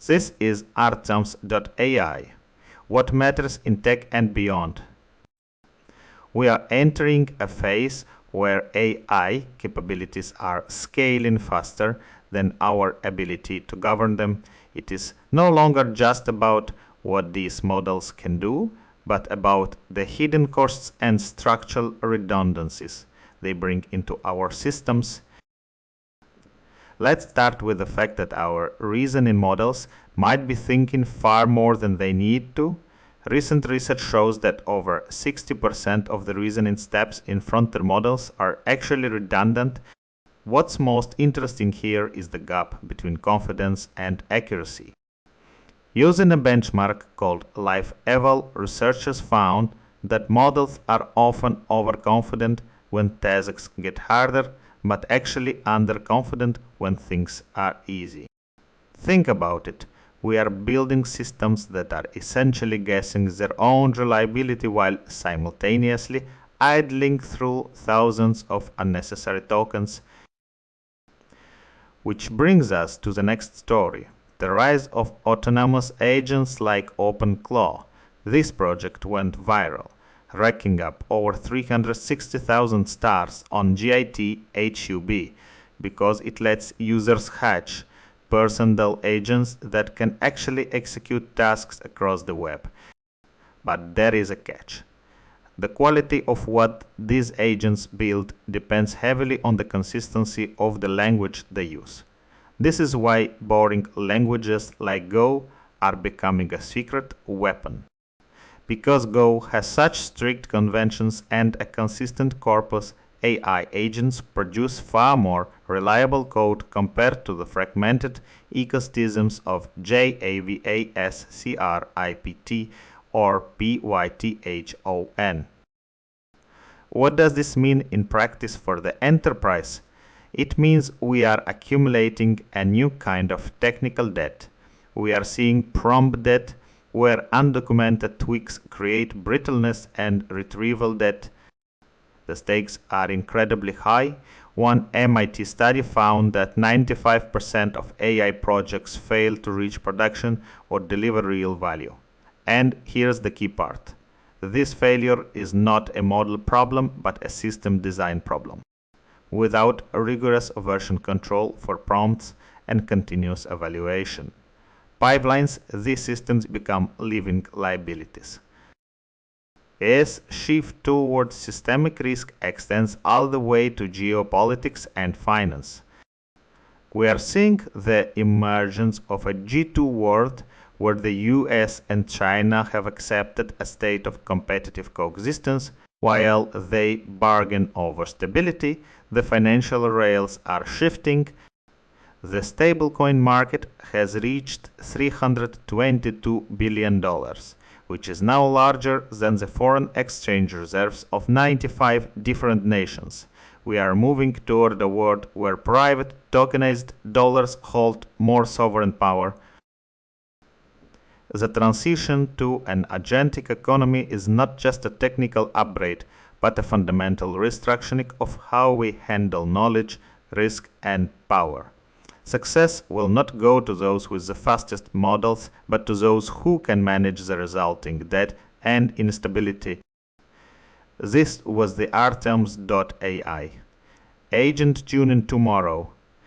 This is Artems.ai. What matters in tech and beyond. We are entering a phase where AI capabilities are scaling faster than our ability to govern them. It is no longer just about what these models can do, but about the hidden costs and structural redundancies they bring into our systems. Let's start with the fact that our reasoning models might be thinking far more than they need to. Recent research shows that over 60% of the reasoning steps in frontier models are actually redundant. What's most interesting here is the gap between confidence and accuracy. Using a benchmark called LifeEval, researchers found that models are often overconfident when tasks get harder, but actually underconfident when things are easy. Think about it. We are building systems that are essentially guessing their own reliability while simultaneously idling through thousands of unnecessary tokens. Which brings us to the next story, the rise of autonomous agents like OpenClaw. This project went viral, racking up over 360,000 stars on Git because it lets users hatch personal agents that can actually execute tasks across the web. But there is a catch. The quality of what these agents build depends heavily on the consistency of the language they use. This is why boring languages like Go are becoming a secret weapon. Because Go has such strict conventions and a consistent corpus, AI agents produce far more reliable code compared to the fragmented ecosystems of JAVAScript or Python. What does this mean in practice for the enterprise? It means we are accumulating a new kind of technical debt. We are seeing prompt debt, where undocumented tweaks create brittleness and retrieval debt. The stakes are incredibly high. One MIT study found that 95% of AI projects fail to reach production or deliver real value. And here's the key part. This failure is not a model problem, but a system design problem. Without rigorous version control for prompts and continuous evaluation pipelines, these systems become living liabilities. As shift towards systemic risk extends all the way to geopolitics and finance. We are seeing the emergence of a G-2 world where the US and China have accepted a state of competitive coexistence. While they bargain over stability, the financial rails are shifting. The stablecoin market has reached $322 billion, which is now larger than the foreign exchange reserves of 95 different nations. We are moving toward a world where private tokenized dollars hold more sovereign power. The transition to an agentic economy is not just a technical upgrade, but a fundamental restructuring of how we handle knowledge, risk, and power. Success will not go to those with the fastest models, but to those who can manage the resulting debt and instability. This was the Artems.ai. Agent tune in tomorrow.